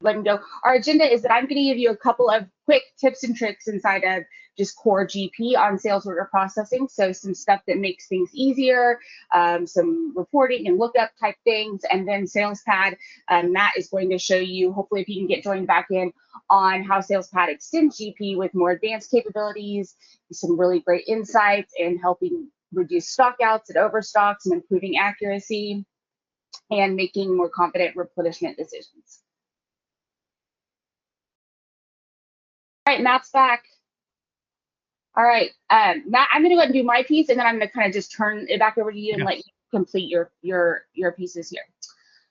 let them go. Our agenda is that I'm going to give you a couple of quick tips and tricks inside of just core GP on sales order processing. So some stuff that makes things easier, some reporting and lookup type things, and then SalesPad. Matt is going to show you, hopefully if you can get joined back in, on how SalesPad extends GP with more advanced capabilities, some really great insights, and helping reduce stockouts and overstocks and improving accuracy and making more confident replenishment decisions. All right, Matt's back. All right, Matt, I'm gonna go ahead and do my piece, and then I'm gonna kind of just turn it back over to you and let you complete your pieces here.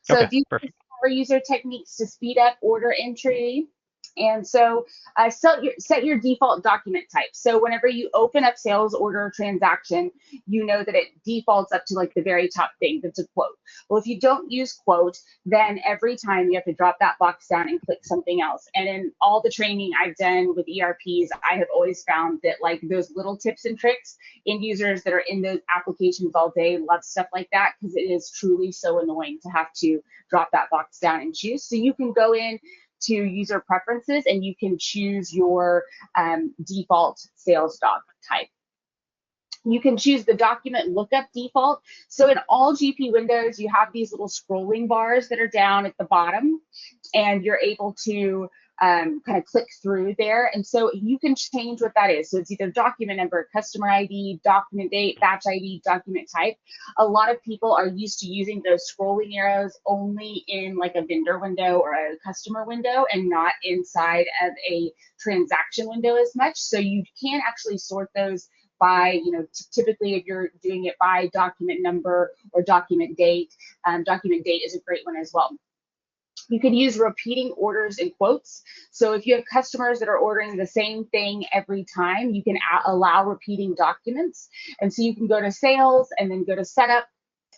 So okay, if you perfect. power user techniques to speed up order entry. And so set your default document type. So whenever you open up sales order transaction, you know that it defaults up to like the very top thing that's a quote. Well, if you don't use quote, then every time you have to drop that box down and click something else. And in all the training I've done with ERPs, I have always found that like those little tips and tricks, end users that are in those applications all day love stuff like that, because it is truly so annoying to have to drop that box down and choose. So you can go in to user preferences and you can choose your default sales doc type. You can choose the document lookup default. So in all GP windows, you have these little scrolling bars that are down at the bottom, and you're able to kind of click through there. And so you can change what that is. So it's either document number, customer ID, document date, batch ID, document type. A lot of people are used to using those scrolling arrows only in like a vendor window or a customer window and not inside of a transaction window as much. So you can actually sort those by, typically if you're doing it by document number or document date is a great one as well. You can use repeating orders and quotes. So if you have customers that are ordering the same thing every time, you can allow repeating documents. And so you can go to sales and then go to setup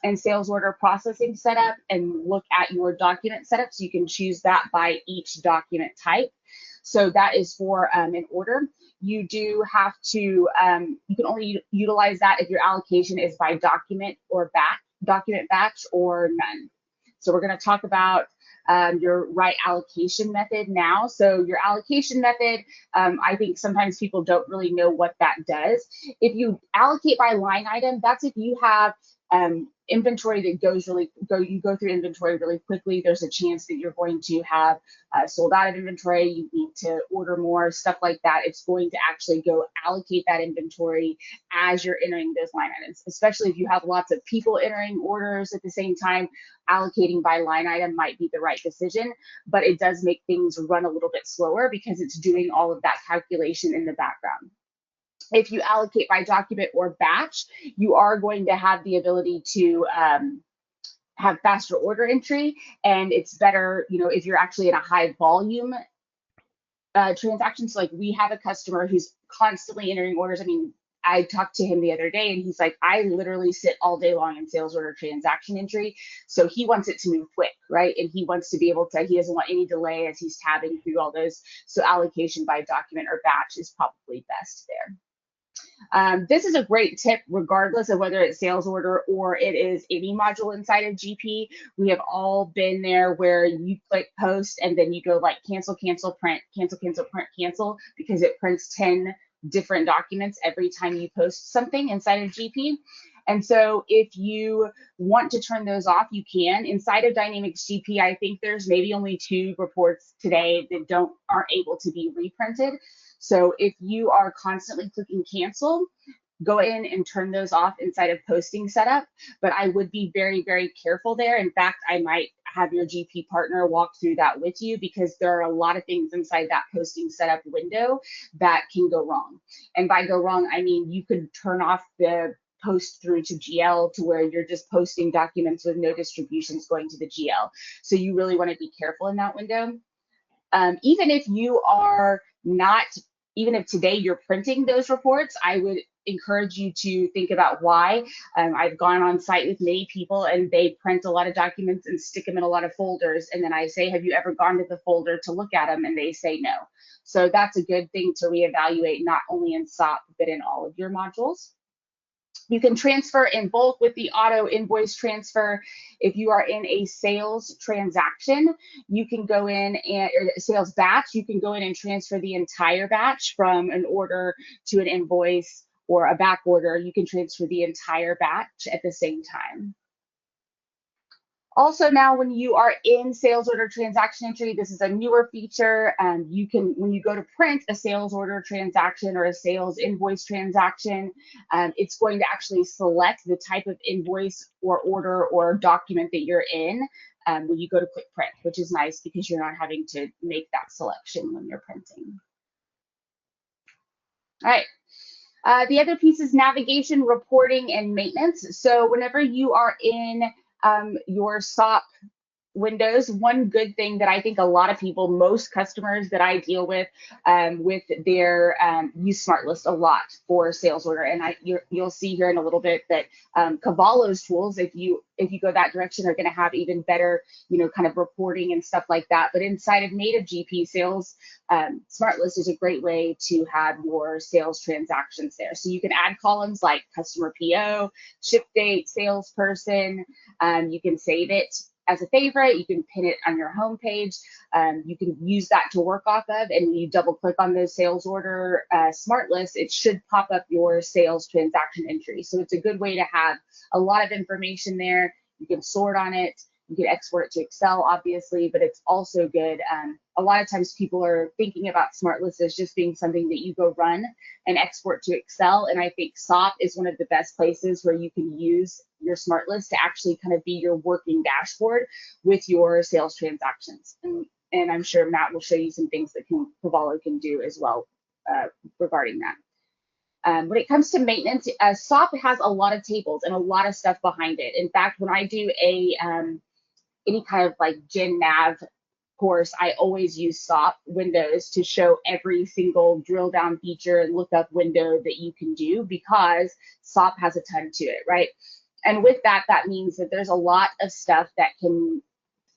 and sales order processing setup and look at your document setup. So you can choose that by each document type. So that is for an order. You do have to, you can only utilize that if your allocation is by document batch or none. So we're going to talk about your right allocation method now. So your allocation method, I think sometimes people don't really know what that does. If you allocate by line item, that's if you have inventory that you go through inventory really quickly. There's a chance that you're going to have sold out of inventory. You need to order more, stuff like that. It's going to actually go allocate that inventory as you're entering those line items, especially if you have lots of people entering orders at the same time. Allocating by line item might be the right decision, but it does make things run a little bit slower because it's doing all of that calculation in the background. If you allocate by document or batch, you are going to have the ability to have faster order entry, and it's better, if you're actually in a high volume transaction. So like we have a customer who's constantly entering orders. I mean, I talked to him the other day and he's like, I literally sit all day long in sales order transaction entry. So he wants it to move quick, right? And he wants to be able to, he doesn't want any delay as he's tabbing through all those. So allocation by document or batch is probably best there. This is a great tip, regardless of whether it's sales order or it is any module inside of GP. We have all been there where you click post and then you go like cancel, cancel, print, cancel, cancel, print, cancel, because it prints 10 different documents every time you post something inside of GP. And so if you want to turn those off, you can. Inside of Dynamics GP, I think there's maybe only 2 reports today that aren't able to be reprinted. So if you are constantly clicking cancel, go in and turn those off inside of posting setup. But I would be very, very careful there. In fact, I might have your GP partner walk through that with you, because there are a lot of things inside that posting setup window that can go wrong. And by go wrong, I mean you could turn off the post through to GL to where you're just posting documents with no distributions going to the GL. So you really want to be careful in that window. Even if you are not, even if today you're printing those reports, I would encourage you to think about why. I've gone on site with many people and they print a lot of documents and stick them in a lot of folders. And then I say, have you ever gone to the folder to look at them? And they say no. So that's a good thing to reevaluate, not only in SOP, but in all of your modules. You can transfer in bulk with the auto invoice transfer. If you are in a sales transaction, you can go in and, or sales batch, you can go in and transfer the entire batch from an order to an invoice or a back order. You can transfer the entire batch at the same time. Also now, when you are in sales order transaction entry, this is a newer feature. You can, when you go to print a sales order transaction or a sales invoice transaction, it's going to actually select the type of invoice or order or document that you're in when you go to click print, which is nice because you're not having to make that selection when you're printing. All right. The other piece is navigation, reporting, and maintenance. So whenever you are in your SOP windows, one good thing that I think a lot of people, most customers that I deal with their use SmartList a lot for sales order, and you'll see here in a little bit that Cavallo's tools, if you go that direction, are going to have even better, kind of reporting and stuff like that. But inside of native GP sales, SmartList is a great way to have your sales transactions there. So you can add columns like customer PO, ship date, salesperson. You can save it as a favorite. You can pin it on your home page. You can use that to work off of, and when you double click on those sales order smart lists, it should pop up your sales transaction entry. So it's a good way to have a lot of information there. You can sort on it. You can export it to Excel, obviously, but it's also good. A lot of times people are thinking about SmartLists as just being something that you go run and export to Excel. And I think SOP is one of the best places where you can use your SmartList to actually kind of be your working dashboard with your sales transactions. And I'm sure Matt will show you some things that Cavallo can do as well regarding that. When it comes to maintenance, SOP has a lot of tables and a lot of stuff behind it. In fact, when I do any kind of like Gen Nav course, I always use SOP windows to show every single drill down feature and lookup window that you can do, because SOP has a ton to it, right? And with that, that means that there's a lot of stuff that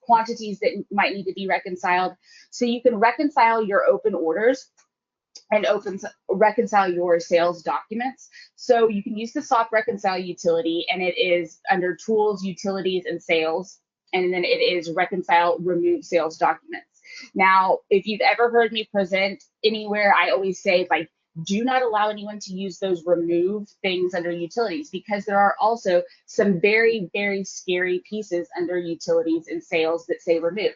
quantities that might need to be reconciled. So you can reconcile your open orders and reconcile your sales documents. So you can use the SOP Reconcile utility, and it is under Tools, Utilities, and Sales. And then it is Reconcile Remove Sales Documents. Now, if you've ever heard me present anywhere, I always say, like, do not allow anyone to use those remove things under utilities, because there are also some very, very scary pieces under utilities and sales that say remove.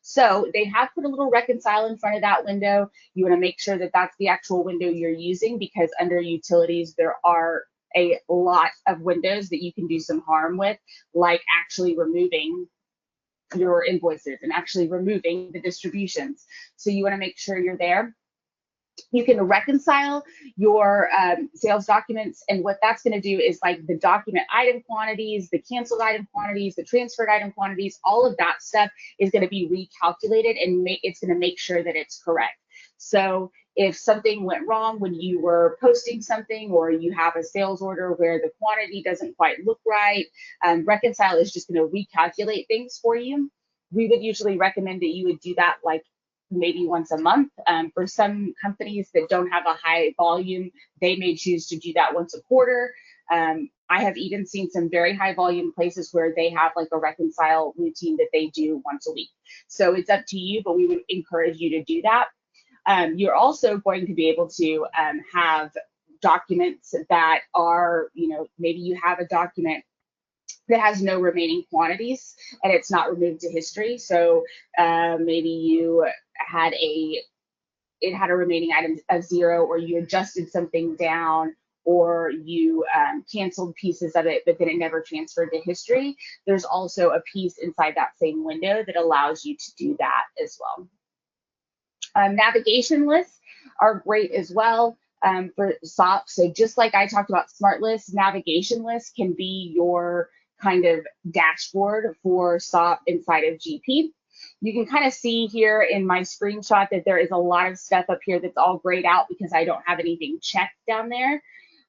So they have put a little reconcile in front of that window. You want to make sure that that's the actual window you're using, because under utilities, there are a lot of windows that you can do some harm with, like actually removing your invoices and actually removing the distributions. So you want to make sure you're there. You can reconcile your sales documents, and what that's going to do is, like, the document item quantities, the canceled item quantities, the transferred item quantities, all of that stuff is going to be recalculated, and it's going to make sure that it's correct. So if something went wrong when you were posting something, or you have a sales order where the quantity doesn't quite look right, Reconcile is just going to recalculate things for you. We would usually recommend that you would do that like maybe once a month. For some companies that don't have a high volume, they may choose to do that once a quarter. I have even seen some very high volume places where they have like a reconcile routine that they do once a week. So it's up to you, but we would encourage you to do that. You're also going to be able to have documents that are, maybe you have a document that has no remaining quantities and it's not removed to history. So maybe you it had a remaining item of 0, or you adjusted something down, or you canceled pieces of it, but then it never transferred to history. There's also a piece inside that same window that allows you to do that as well. Navigation lists are great as well for SOP. So just like I talked about SmartLists, navigation lists can be your kind of dashboard for SOP inside of GP. You can kind of see here in my screenshot that there is a lot of stuff up here that's all grayed out because I don't have anything checked down there.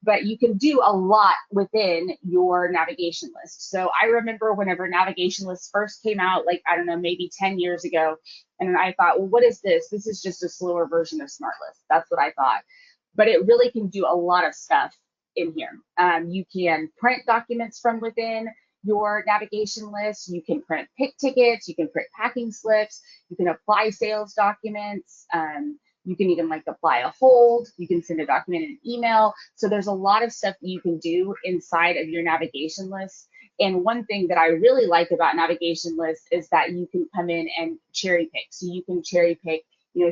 But you can do a lot within your navigation list. So I remember whenever navigation lists first came out, like, I don't know, maybe 10 years ago, and I thought, well, what is this? This is just a slower version of SmartLists. That's what I thought. But it really can do a lot of stuff in here. You can print documents from within your navigation list. You can print pick tickets. You can print packing slips. You can apply sales documents. You can even like apply a hold. You can send a document in an email. So there's a lot of stuff that you can do inside of your navigation list. And one thing that I really like about navigation lists is that you can come in and cherry pick. So you can cherry pick,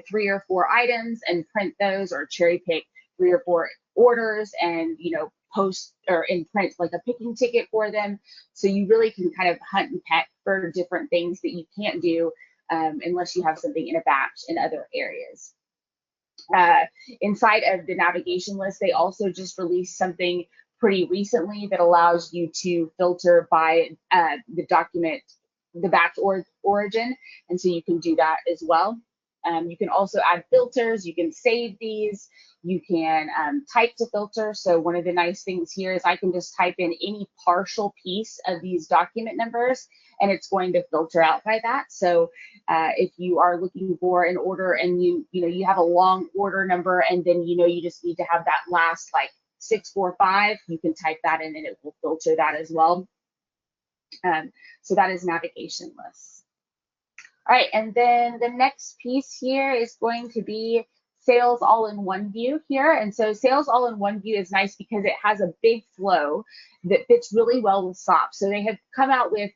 3 or 4 items and print those, or cherry pick 3 or 4 orders and, post or in print like a picking ticket for them. So you really can kind of hunt and peck for different things that you can't do unless you have something in a batch in other areas. Inside of the navigation list, they also just released something pretty recently that allows you to filter by the document, the batch origin. And so you can do that as well. You can also add filters. You can save these. You can type to filter. So one of the nice things here is I can just type in any partial piece of these document numbers, and it's going to filter out by that. So if you are looking for an order and you have a long order number, and then you just need to have that last like 645, you can type that in and it will filter that as well. So that is navigation lists. All right, and then the next piece here is going to be sales all-in-one view here. And so sales all-in-one view is nice because it has a big flow that fits really well with SOP. So they have come out with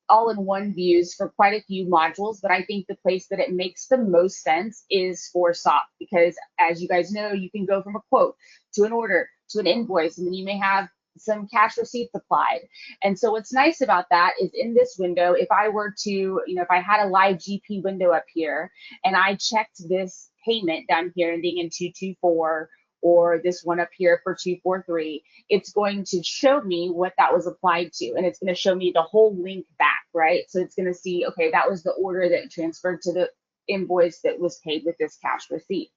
all-in-one views for quite a few modules, but I think the place that it makes the most sense is for SOP, because as you guys know, you can go from a quote to an order to an invoice, and then you may have some cash receipts applied. And so what's nice about that is in this window, if I were to, if I had a live GP window up here and I checked this payment down here ending in 224, or this one up here for 243, it's going to show me what that was applied to, and it's going to show me the whole link back, right? So it's going to see, okay, that was the order that transferred to the invoice that was paid with this cash receipt.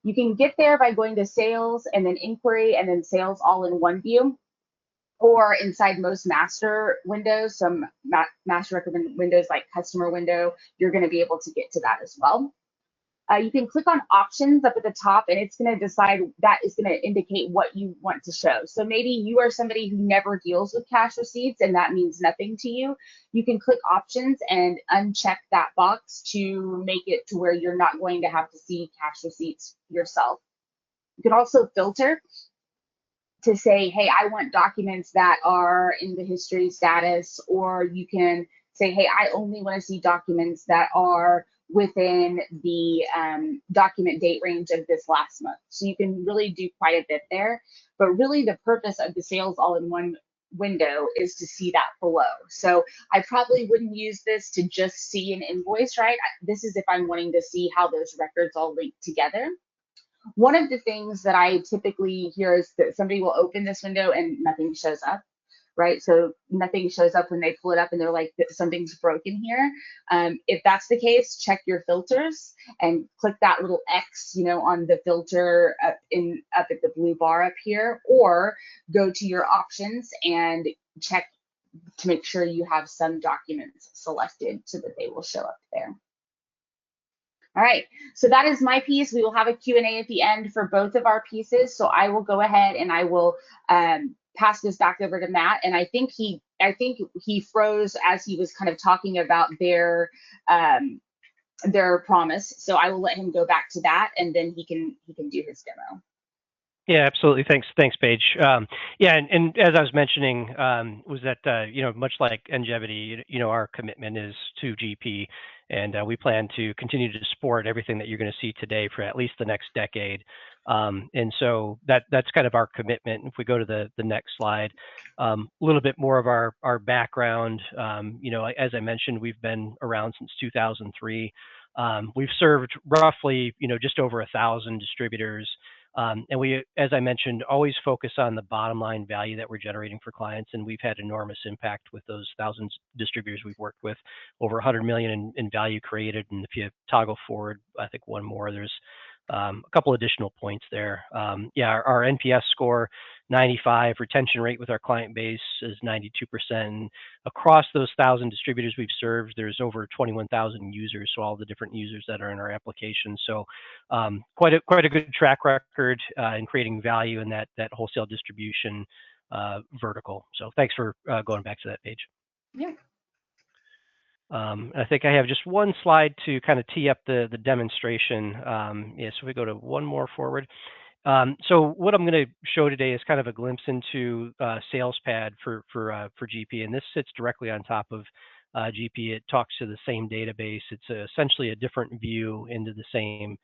You can get there by going to sales and then inquiry and then sales all in one view, or inside most master windows, some master recommended windows like customer window, you're going to be able to get to that as well. You can click on options up at the top, and it's going to decide, that is going to indicate what you want to show. So maybe you are somebody who never deals with cash receipts and that means nothing to you. You can click options and uncheck that box to make it to where you're not going to have to see cash receipts yourself. You can also filter to say, hey, I want documents that are in the history status, or you can say, hey, I only want to see documents that are within the document date range of this last month. So you can really do quite a bit there, but really the purpose of the sales all-in-one window is to see that flow. So I probably wouldn't use this to just see an invoice, right? This is if I'm wanting to see how those records all link together. One of the things that I typically hear is that somebody will open this window and nothing shows up, right? So nothing shows up when they pull it up and they're like, something's broken here. If that's the case, check your filters and click that little X, on the filter up at the blue bar up here, or go to your options and check to make sure you have some documents selected so that they will show up there. All right, so that is my piece. We will have a Q&A at the end for both of our pieces. So I will go ahead and I will pass this back over to Matt. And I think he froze as he was kind of talking about their promise. So I will let him go back to that, and then he can do his demo. Yeah, absolutely. Thanks, Paige. Yeah, and as I was mentioning, was that much like Njevity, our commitment is to GP, and we plan to continue to support everything that you're going to see today for at least the next decade. And so that's kind of our commitment. If we go to the next slide, a little bit more of our background. As I mentioned, we've been around since 2003. We've served roughly, just over 1,000 distributors. And we, as I mentioned, always focus on the bottom line value that we're generating for clients. And we've had enormous impact with those thousands of distributors we've worked with, over 100 million in value created. And if you toggle forward, I think one more, there's a couple additional points there. Yeah, our NPS score 95. Retention rate with our client base is 92%. Across those 1,000 distributors we've served, there's over 21,000 users, so all the different users that are in our application. So quite a good track record in creating value in that wholesale distribution vertical. So thanks for going back to that page. Yeah. I think I have just one slide to kind of tee up the demonstration. Yeah, so we go to one more forward. So what I'm going to show today is kind of a glimpse into SalesPad for GP, and this sits directly on top of GP. It talks to the same database. It's essentially a different view into the same,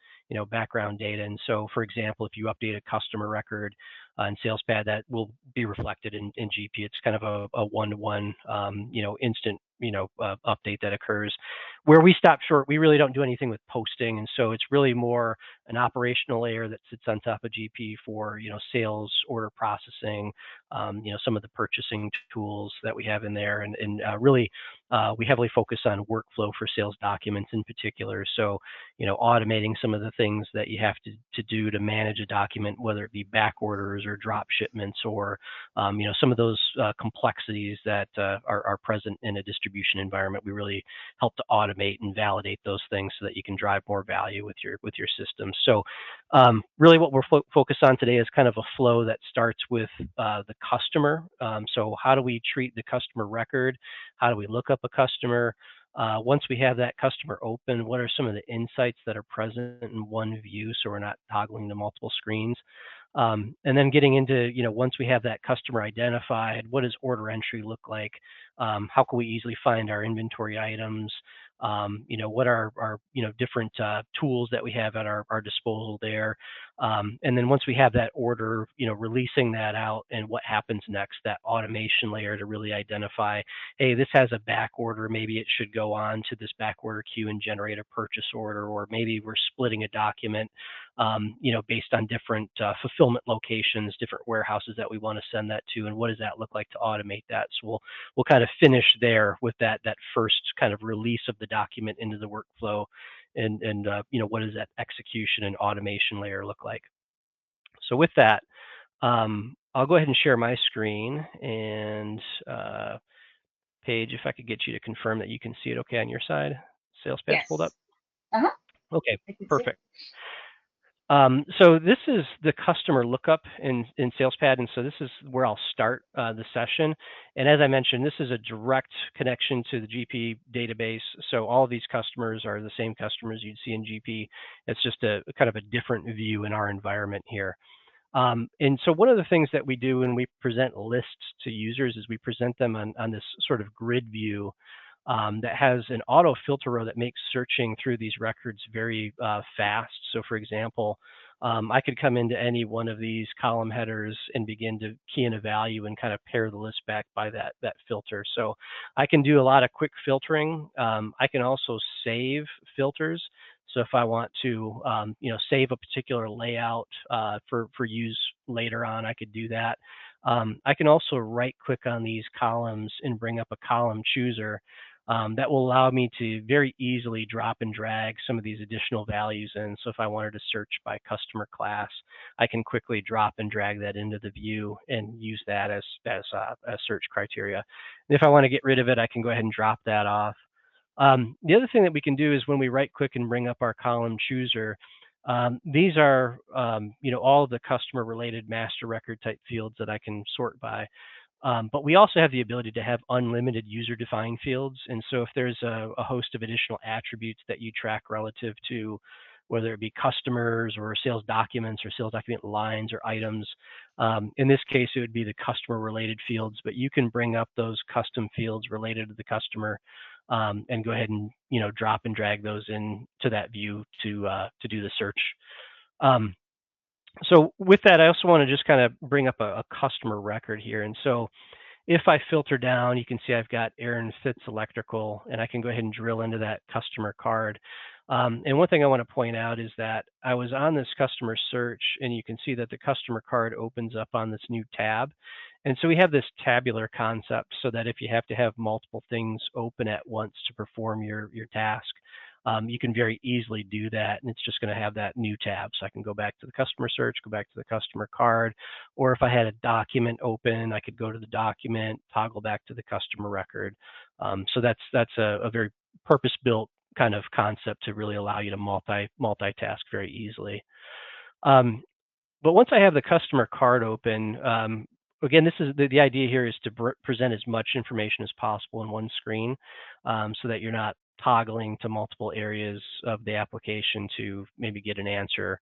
background data. And so, for example, if you update a customer record in SalesPad, that will be reflected in GP. It's kind of a one-to-one, instant, update that occurs. Where we stop short, we really don't do anything with posting, and so it's really more an operational layer that sits on top of GP for sales order processing, some of the purchasing tools that we have in there, and really we heavily focus on workflow for sales documents in particular. So automating some of the things that you have to do to manage a document, whether it be back orders or drop shipments or some of those complexities that are present in a distribution environment. We really help to automate and validate those things so that you can drive more value with your system. So really what we're focused on today is kind of a flow that starts with the customer. So how do we treat the customer record? How do we look up a customer? Once we have that customer open, what are some of the insights that are present in one view so we're not toggling to multiple screens? And then getting into, once we have that customer identified, what does order entry look like? How can we easily find our inventory items? What are our different tools that we have at our disposal there? And then once we have that order, releasing that out and what happens next, that automation layer to really identify, hey, this has a back order, maybe it should go on to this back order queue and generate a purchase order, or maybe we're splitting a document based on different fulfillment locations, different warehouses that we want to send that to, and what does that look like to automate that? So we'll kind of finish there with that first kind of release of the document into the workflow, and what does that execution and automation layer look like? So with that, I'll go ahead and share my screen, and Paige, if I could get you to confirm that you can see it okay on your side. SalesPad pulled up. Uh-huh. Okay, perfect. So this is the customer lookup in SalesPad, and so this is where I'll start the session. And as I mentioned, this is a direct connection to the GP database. So all of these customers are the same customers you'd see in GP. It's just a kind of a different view in our environment here. And so one of the things that we do when we present lists to users is we present them on this sort of grid view that has an auto filter row that makes searching through these records very fast. So for example, I could come into any one of these column headers and begin to key in a value and kind of pair the list back by that filter. So I can do a lot of quick filtering. I can also save filters. So if I want to, save a particular layout for use later on, I could do that. I can also right click on these columns and bring up a column chooser that will allow me to very easily drop and drag some of these additional values in. So if I wanted to search by customer class, I can quickly drop and drag that into the view and use that as search criteria. And if I want to get rid of it, I can go ahead and drop that off. The other thing that we can do is when we right click and bring up our column chooser, these are all of the customer related master record type fields that I can sort by. But we also have the ability to have unlimited user defined fields. And so if there's a host of additional attributes that you track relative to whether it be customers or sales documents or sales document lines or items, in this case, it would be the customer related fields, but you can bring up those custom fields related to the customer and go ahead and drop and drag those into that view to do the search. So with that, I also want to just kind of bring up a customer record here. And so if I filter down, you can see I've got Aaron Fitz Electrical, and I can go ahead and drill into that customer card. And one thing I want to point out is that I was on this customer search, and you can see that the customer card opens up on this new tab. And so we have this tabular concept so that if you have to have multiple things open at once to perform your task, you can very easily do that, and it's just going to have that new tab. So I can go back to the customer search, go back to the customer card, or if I had a document open, I could go to the document, toggle back to the customer record. So that's a very purpose-built kind of concept to really allow you to multitask very easily. But once I have the customer card open, again, this is the idea here is to present as much information as possible in one screen, so that you're not toggling to multiple areas of the application to maybe get an answer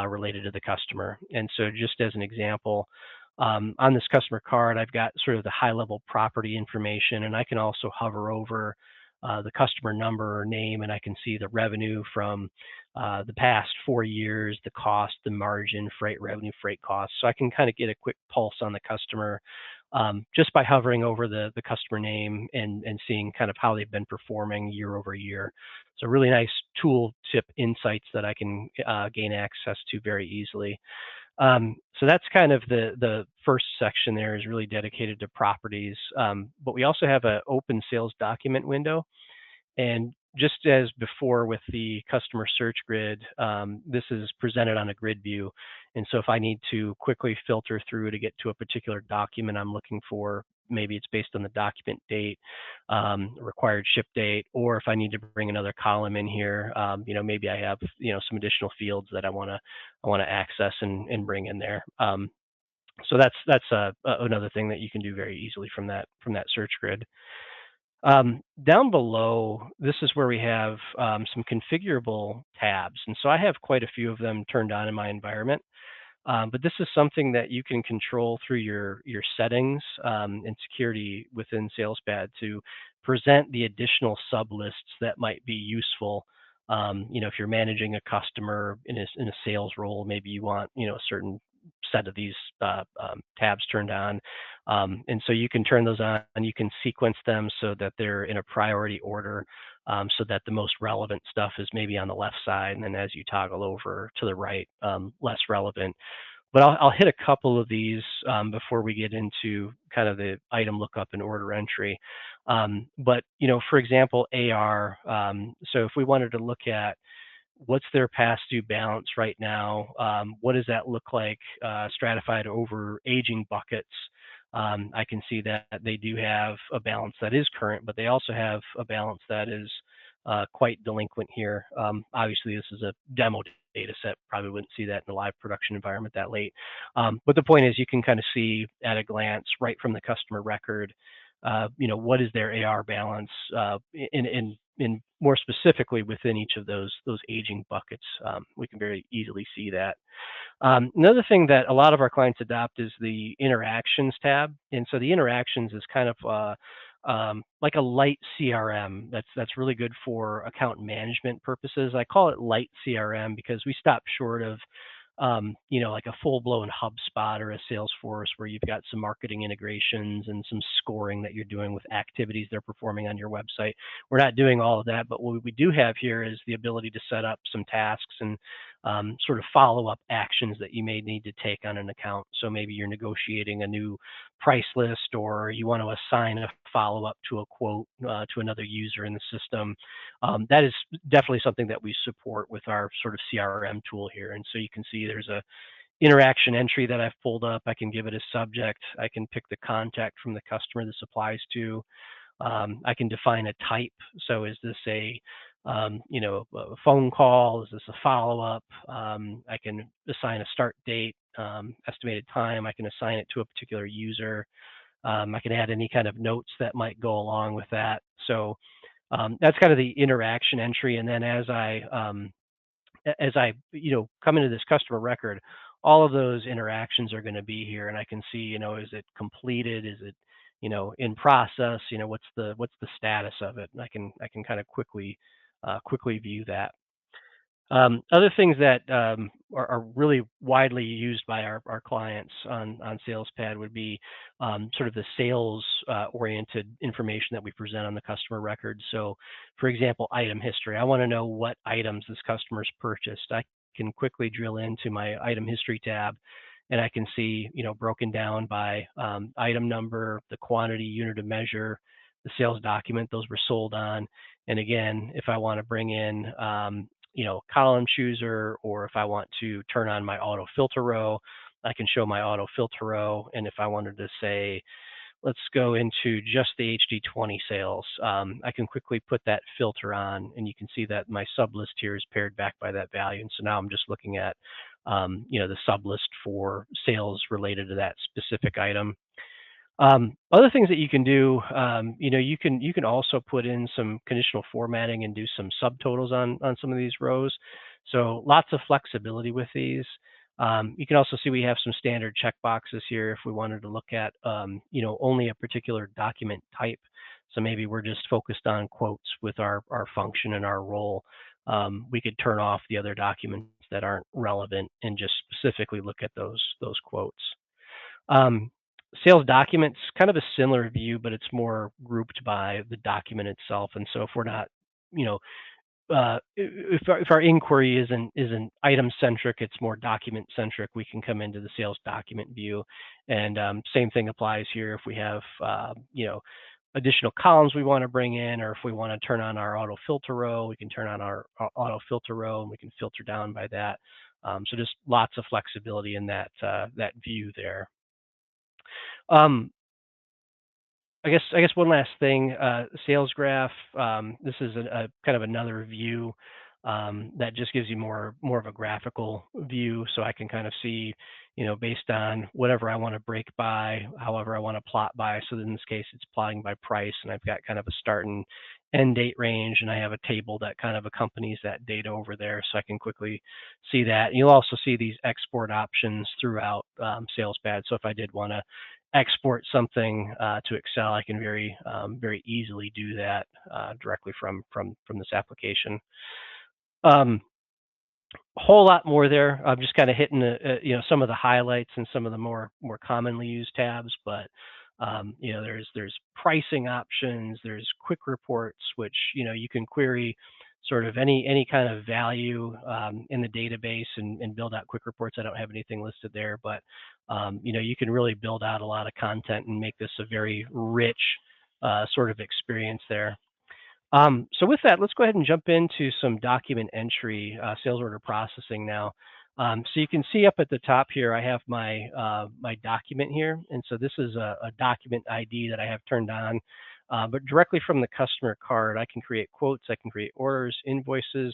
related to the customer. And so just as an example, on this customer card, I've got sort of the high-level property information, and I can also hover over the customer number or name, and I can see the revenue from the past 4 years, the cost, the margin, freight revenue, freight costs. So I can kind of get a quick pulse on the customer just by hovering over the customer name and seeing kind of how they've been performing year over year. So really nice tool tip insights that I can gain access to very easily. So that's kind of the first section there is really dedicated to properties. But we also have an open sales document window. And just as before with the customer search grid, this is presented on a grid view. And so if I need to quickly filter through to get to a particular document I'm looking for, maybe it's based on the document date, required ship date, or if I need to bring another column in here, maybe I have, some additional fields that I want to access and bring in there. So that's another thing that you can do very easily from that search grid. Down below, this is where we have some configurable tabs. And so I have quite a few of them turned on in my environment. But this is something that you can control through your settings and security within SalesPad to present the additional sub lists that might be useful. If you're managing a customer in a sales role, maybe you want a certain set of these tabs turned on. And so you can turn those on and you can sequence them so that they're in a priority order, so that the most relevant stuff is maybe on the left side. And then as you toggle over to the right, less relevant. But I'll hit a couple of these before we get into kind of the item lookup and order entry. But, for example, AR. So if we wanted to look at what's their past due balance right now, what does that look like stratified over aging buckets? I can see that they do have a balance that is current, but they also have a balance that is quite delinquent here. Obviously, this is a demo data set. Probably wouldn't see that in a live production environment that late. But the point is you can kind of see at a glance right from the customer record, what is their AR balance in more specifically within each of those aging buckets. We can very easily see that. Another thing that a lot of our clients adopt is the interactions tab. And so the interactions is kind of like a light CRM that's really good for account management purposes. I call it light CRM because we stop short of like a full-blown HubSpot or a Salesforce where you've got some marketing integrations and some scoring that you're doing with activities they're performing on your website. We're not doing all of that, but what we do have here is the ability to set up some tasks and sort of follow-up actions that you may need to take on an account. So maybe you're negotiating a new price list, or you want to assign a follow-up to a quote to another user in the system. That is definitely something that we support with our sort of CRM tool here. And so you can see there's a interaction entry that I've pulled up. I can give it a subject. I can pick the contact from the customer this applies to. I can define a type. So is this a phone call? Is this a follow-up? I can assign a start date, estimated time. I can assign it to a particular user. I can add any kind of notes that might go along with that. So that's kind of the interaction entry. And then as I come into this customer record, all of those interactions are going to be here, and I can see, is it completed? Is it, in process? What's the status of it? And I can kind of quickly view that. Other things that are really widely used by our clients on SalesPad would be sort of the sales oriented information that we present on the customer record. So for example, item history. I want to know what items this customer's purchased. I can quickly drill into my item history tab, and I can see, broken down by item number, the quantity, unit of measure, the sales document those were sold on. And again, if I want to bring in, column chooser, or if I want to turn on my auto filter row, I can show my auto filter row. And if I wanted to say, let's go into just the HD20 sales, I can quickly put that filter on, and you can see that my sub list here is paired back by that value. And so now I'm just looking at, the sub list for sales related to that specific item. Other things that you can do, you can also put in some conditional formatting and do some subtotals on some of these rows. So lots of flexibility with these. You can also see we have some standard checkboxes here if we wanted to look at, only a particular document type. So maybe we're just focused on quotes with our function and our role. We could turn off the other documents that aren't relevant and just specifically look at those quotes. Sales documents, kind of a similar view, but it's more grouped by the document itself. And so if we're not, if our inquiry isn't item centric, it's more document centric, we can come into the sales document view. And same thing applies here. If we have, additional columns we want to bring in, or if we want to turn on our auto filter row, we can turn on our auto filter row, and we can filter down by that. So just lots of flexibility in that view there. I guess one last thing, sales graph. This is a kind of another view that just gives you more of a graphical view, so I can kind of see, based on whatever I want to break by, however I want to plot by. So in this case, it's plotting by price, and I've got kind of a start and end date range, and I have a table that kind of accompanies that data over there, so I can quickly see that. And you'll also see these export options throughout SalesPad. So if I did want to export something to Excel, I can very easily do that directly from this application. A whole lot more there. I'm just kind of hitting some of the highlights and some of the more commonly used tabs, but there's pricing options, there's quick reports, which you can query sort of any kind of value in the database and build out quick reports. I don't have anything listed there, but you can really build out a lot of content and make this a very rich sort of experience there. So with that, let's go ahead and jump into some document entry, sales order processing now. So you can see up at the top here, I have my my document here, and so this is a document ID that I have turned on. But directly from the customer card, I can create quotes, I can create orders, invoices,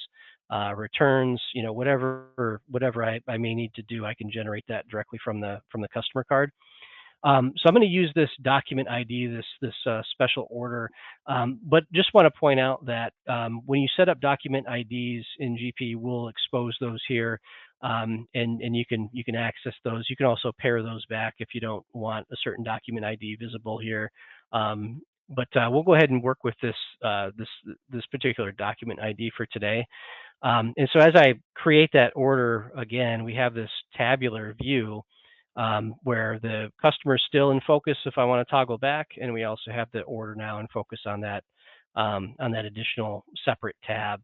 returns, whatever I may need to do, I can generate that directly from the customer card. So I'm going to use this document ID, this special order, but just want to point out that when you set up document IDs in GP, we'll expose those here, and you can access those. You can also pair those back if you don't want a certain document ID visible here. But we'll go ahead and work with this this particular document ID for today. And so as I create that order, again, we have this tabular view where the customer is still in focus if I want to toggle back, and we also have the order now in focus on that additional separate tab.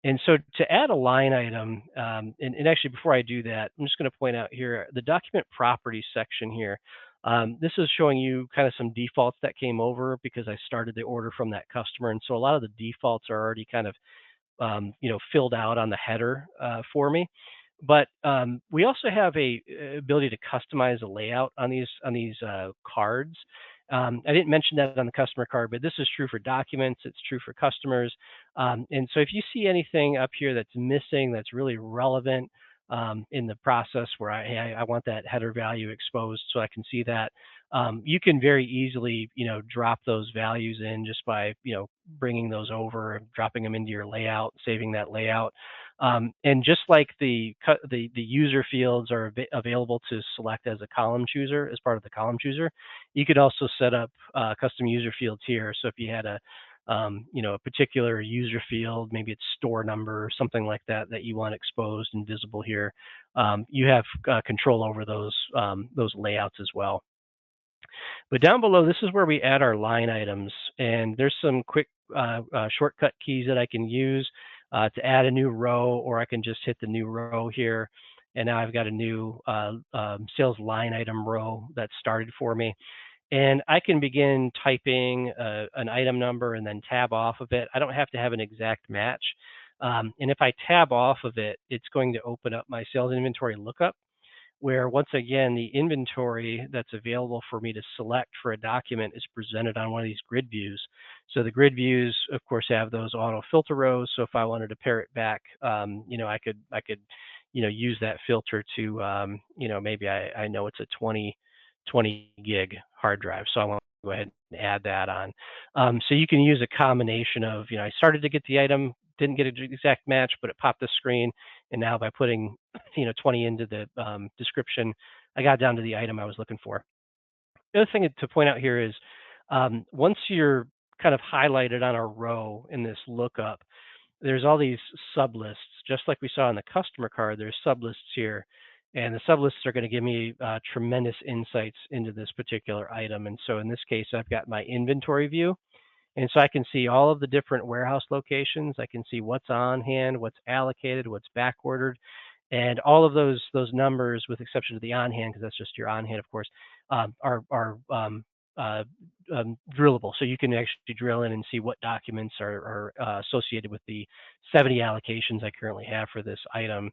And so to add a line item, and actually before I do that, I'm just going to point out here the document properties section here. This is showing you kind of some defaults that came over because I started the order from that customer, and so a lot of the defaults are already kind of filled out on the header for me. But we also have a ability to customize a layout on these cards. I didn't mention that on the customer card, but this is true for documents. It's true for customers. And so if you see anything up here that's missing, that's really relevant in the process where I want that header value exposed so I can see that, you can very easily, drop those values in just by, bringing those over, dropping them into your layout, saving that layout. And just like the user fields are available to select as a column chooser, as part of the column chooser, you could also set up custom user fields here. So if you had a particular user field, maybe it's store number or something like that, that you want exposed and visible here, you have control over those layouts as well. But down below, this is where we add our line items, and there's some quick shortcut keys that I can use to add a new row, or I can just hit the new row here, and now I've got a new sales line item row that started for me. And I can begin typing an item number and then tab off of it. I don't have to have an exact match. And if I tab off of it, it's going to open up my sales inventory lookup, where once again, the inventory that's available for me to select for a document is presented on one of these grid views. So the grid views, of course, have those auto filter rows. So if I wanted to pare it back, I could, use that filter to, maybe I know it's a 20 gig hard drive. So I want to go ahead and add that on. So you can use a combination of, I started to get the item, didn't get an exact match, but it popped the screen. And now by putting, 20 into the description, I got down to the item I was looking for. The other thing to point out here is once you're kind of highlighted on a row in this lookup, there's all these sub lists, just like we saw in the customer card. There's sub lists here, and the sub lists are going to give me tremendous insights into this particular item. And so in this case, I've got my inventory view. And so I can see all of the different warehouse locations. I can see what's on hand, what's allocated, what's back ordered, and all of those numbers, with exception of the on hand, because that's just your on hand, of course, are drillable. So you can actually drill in and see what documents are associated with the 70 allocations I currently have for this item.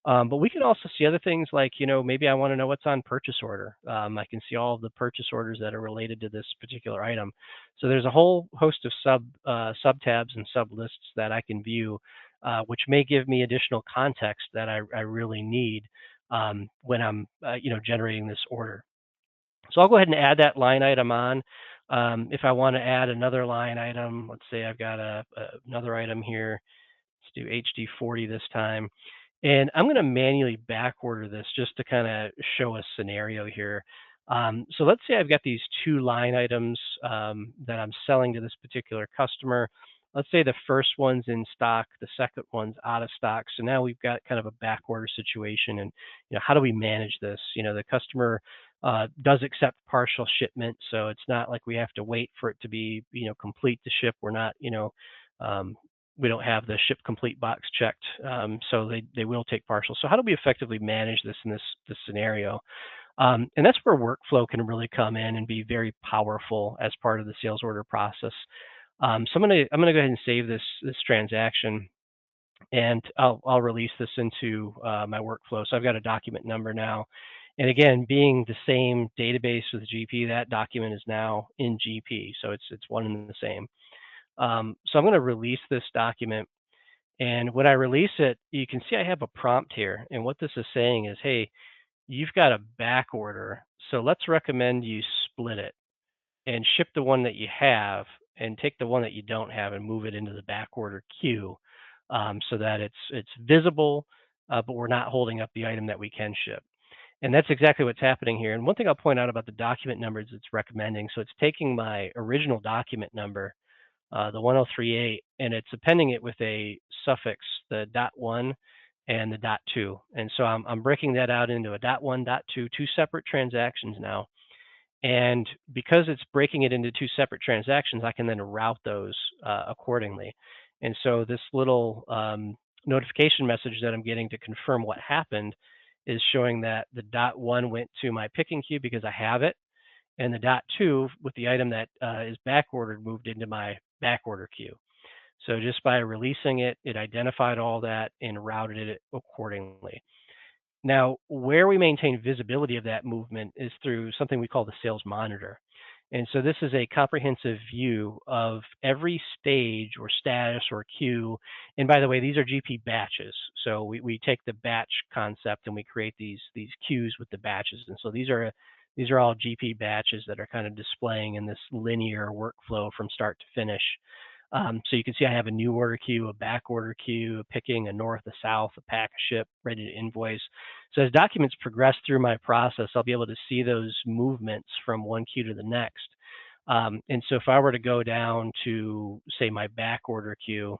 But we can also see other things like, maybe I want to know what's on purchase order. I can see all of the purchase orders that are related to this particular item. So there's a whole host of sub tabs and sub lists that I can view, which may give me additional context that I really need when I'm, generating this order. So I'll go ahead and add that line item on. If I want to add another line item, let's say I've got another item here. Let's do HD40 this time. And I'm going to manually back order this just to kind of show a scenario here. So let's say I've got these two line items that I'm selling to this particular customer. Let's say the first one's in stock, the second one's out of stock. So now we've got kind of a back order situation. And how do we manage this? The customer does accept partial shipment, so it's not like we have to wait for it to be complete to ship. We're not we don't have the ship complete box checked, so they will take partial. So how do we effectively manage this in this scenario? And that's where workflow can really come in and be very powerful as part of the sales order process. So I'm gonna go ahead and save this transaction, and I'll release this into my workflow. So I've got a document number now, and again, being the same database with GP, that document is now in GP, so it's one and the same. So I'm going to release this document, and when I release it, you can see I have a prompt here, and what this is saying is, hey, you've got a back order, so let's recommend you split it and ship the one that you have and take the one that you don't have and move it into the back order queue, so that it's visible, but we're not holding up the item that we can ship. And that's exactly what's happening here. And one thing I'll point out about the document numbers it's recommending, so it's taking my original document number, the 1038, and it's appending it with a suffix, the .1 and the .2. And so I'm breaking that out into a .1, .2, two separate transactions now. And because it's breaking it into two separate transactions, I can then route those accordingly. And so this little notification message that I'm getting to confirm what happened is showing that the .1 went to my picking queue because I have it, and the .2 with the item that is back ordered moved into my back order queue. So just by releasing it, it identified all that and routed it accordingly. Now, where we maintain visibility of that movement is through something we call the sales monitor. And so this is a comprehensive view of every stage or status or queue. And by the way, these are GP batches. So we take the batch concept and we create these queues with the batches. And so these are all GP batches that are kind of displaying in this linear workflow from start to finish. So you can see I have a new order queue, a back order queue, a picking, a north, a south, a pack, a ship, ready to invoice. So as documents progress through my process, I'll be able to see those movements from one queue to the next. And so if I were to go down to, say, my back order queue,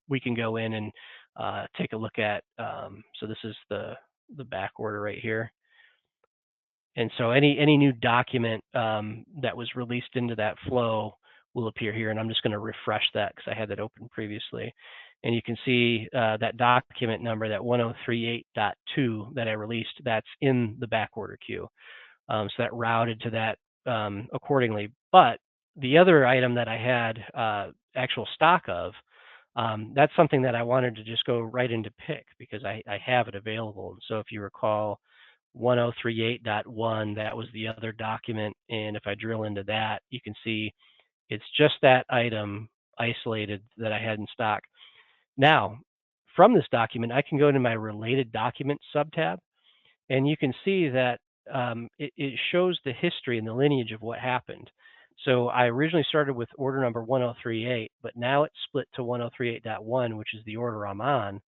we can go in and take a look at, so this is the back order right here. And so any new document that was released into that flow will appear here, and I'm just going to refresh that because I had that open previously. And you can see that document number, that 1038.2 that I released, that's in the back order queue. So that routed to that accordingly. But the other item that I had actual stock of, that's something that I wanted to just go right into pick because I have it available. And so if you recall 1038.1, that was the other document. And if I drill into that, you can see it's just that item isolated that I had in stock. Now, from this document, I can go into my related documents subtab, and you can see that it shows the history and the lineage of what happened. So I originally started with order number 1038, but now it's split to 1038.1, which is the order I'm on.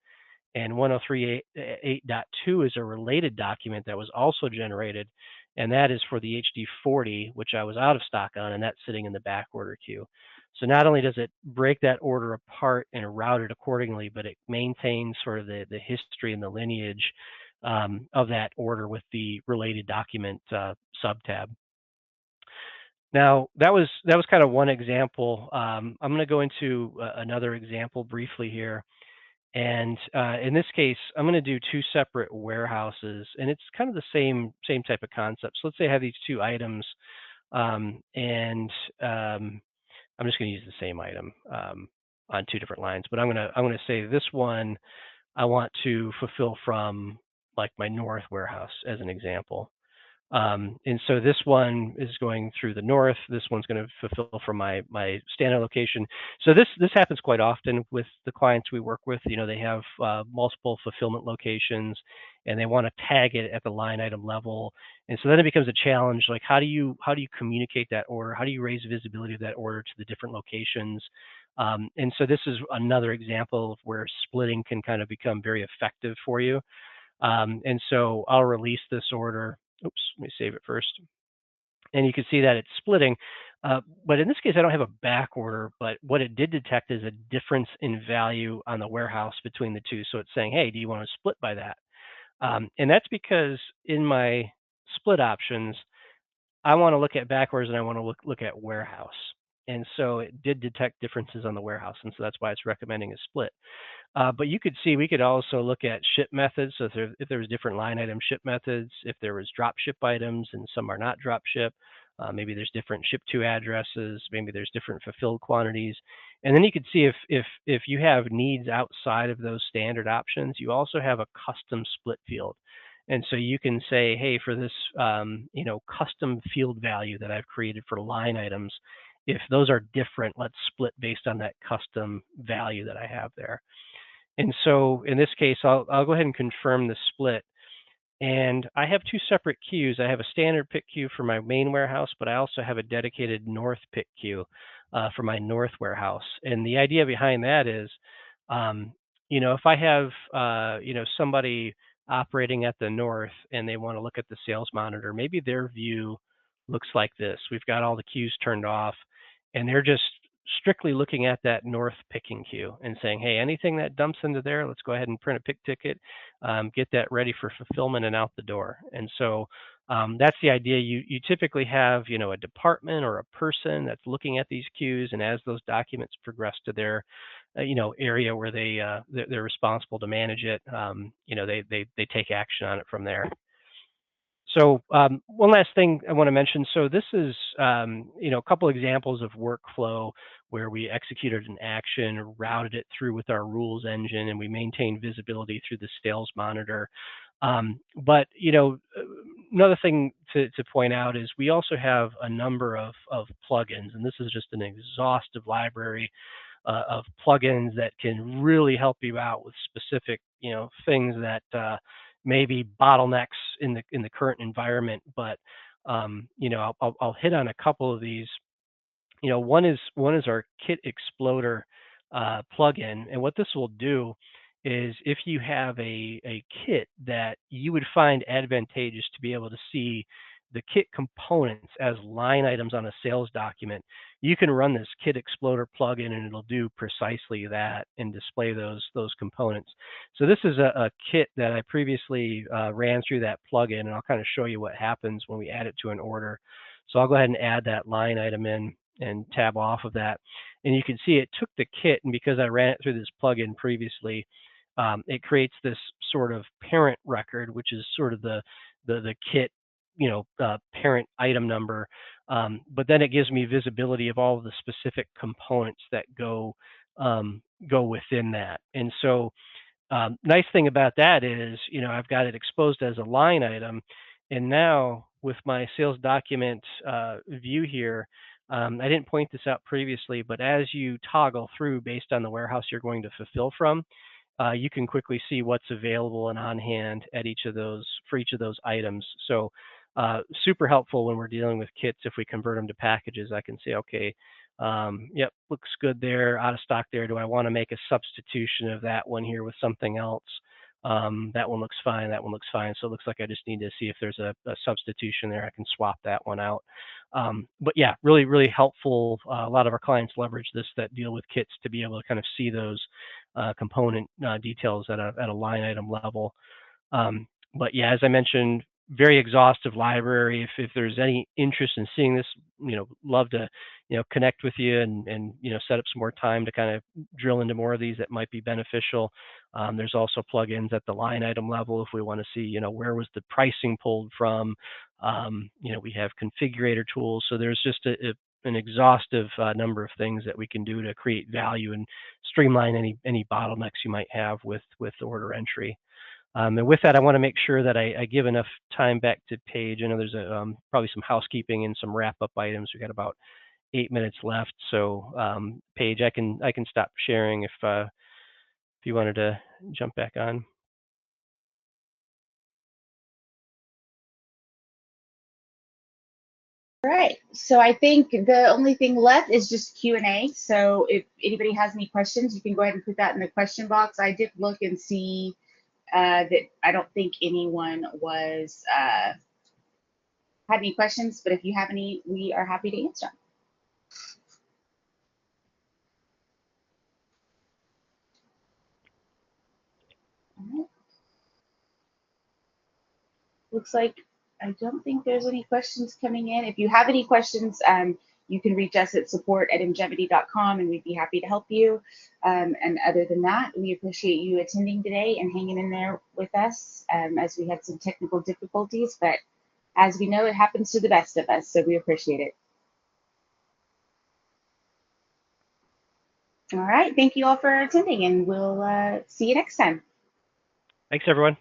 And 1038.2 is a related document that was also generated, and that is for the HD40, which I was out of stock on, and that's sitting in the back order queue. So not only does it break that order apart and route it accordingly, but it maintains sort of the history and the lineage of that order with the related document subtab. Now that was kind of one example. I'm going to go into another example briefly here. And in this case, I'm going to do two separate warehouses, and it's kind of the same type of concept. So let's say I have these two items, and I'm just going to use the same item on two different lines. But I'm going to say this one I want to fulfill from like my north warehouse as an example. And so this one is going through the north. This one's going to fulfill from my standard location. So this happens quite often with the clients we work with. You know, they have multiple fulfillment locations, and they want to tag it at the line item level. And so then it becomes a challenge. Like, how do you communicate that order? How do you raise visibility of that order to the different locations? And so this is another example of where splitting can kind of become very effective for you. And so I'll release this order. Oops, let me save it first. And you can see that it's splitting. But in this case, I don't have a back order, but what it did detect is a difference in value on the warehouse between the two. So it's saying, hey, do you want to split by that? And that's because in my split options, I want to look at back orders and I want to look at warehouse. And so it did detect differences on the warehouse. And so that's why it's recommending a split. But you could see we could also look at ship methods. So if there was different line item ship methods, if there was drop ship items and some are not drop ship, maybe there's different ship to addresses, maybe there's different fulfilled quantities. And then you could see if you have needs outside of those standard options, you also have a custom split field. And so you can say, hey, for this custom field value that I've created for line items, if those are different, let's split based on that custom value that I have there. And so in this case, I'll go ahead and confirm the split. And I have two separate queues. I have a standard pick queue for my main warehouse, but I also have a dedicated north pick queue for my north warehouse. And the idea behind that is, if I have, somebody operating at the north and they want to look at the sales monitor, maybe their view looks like this. We've got all the queues turned off, and they're just strictly looking at that north picking queue and saying, hey, anything that dumps into there, let's go ahead and print a pick ticket, get that ready for fulfillment and out the door. And so that's the idea. You typically have, a department or a person that's looking at these queues, and as those documents progress to their area where they're responsible to manage it, they take action on it from there. So one last thing I want to mention. So this is, a couple examples of workflow where we executed an action, routed it through with our rules engine, and we maintained visibility through the sales monitor. But another thing to point out is we also have a number of plugins, and this is just an exhaustive library of plugins that can really help you out with specific, things that maybe bottlenecks in the current environment. But I'll hit on a couple of these. One is our Kit Exploder plugin, and what this will do is if you have a kit that you would find advantageous to be able to see the kit components as line items on a sales document, you can run this Kit Exploder plugin and it'll do precisely that and display those components. So this is a kit that I previously ran through that plugin, and I'll kind of show you what happens when we add it to an order. So I'll go ahead and add that line item in and tab off of that. And you can see it took the kit, and because I ran it through this plugin previously, it creates this sort of parent record, which is sort of the kit parent item number, but then it gives me visibility of all of the specific components that go within that. And so nice thing about that is, I've got it exposed as a line item, and now with my sales document view here, I didn't point this out previously, but as you toggle through based on the warehouse you're going to fulfill from, you can quickly see what's available and on hand at each of those items. So super helpful when we're dealing with kits. If we convert them to packages, I can say, okay, yep, looks good there, out of stock there. Do I want to make a substitution of that one here with something else? That one looks fine. That one looks fine. So it looks like I just need to see if there's a substitution there. I can swap that one out. But yeah, really, really helpful. A lot of our clients leverage this that deal with kits to be able to kind of see those component details at a line item level. But yeah, as I mentioned, very exhaustive library. If there's any interest in seeing this, love to connect with you and set up some more time to kind of drill into more of these that might be beneficial. There's also plugins at the line item level if we want to see where was the pricing pulled from. We have configurator tools, so there's just an exhaustive number of things that we can do to create value and streamline any bottlenecks you might have with order entry. And with that, I want to make sure that I give enough time back to Paige. I know there's probably some housekeeping and some wrap-up items. We've got about 8 minutes left. So Paige, I can stop sharing if you wanted to jump back on. All right, so I think the only thing left is just Q&A. So if anybody has any questions, you can go ahead and put that in the question box. I did look and see that I don't think anyone had any questions, but if you have any, we are happy to answer them. All right. Looks like I don't think there's any questions coming in. If you have any questions, you can reach us at support@njevity.com and we'd be happy to help you. And other than that, we appreciate you attending today and hanging in there with us as we had some technical difficulties, but as we know, it happens to the best of us, so we appreciate it. All right, thank you all for attending, and we'll see you next time. Thanks, everyone.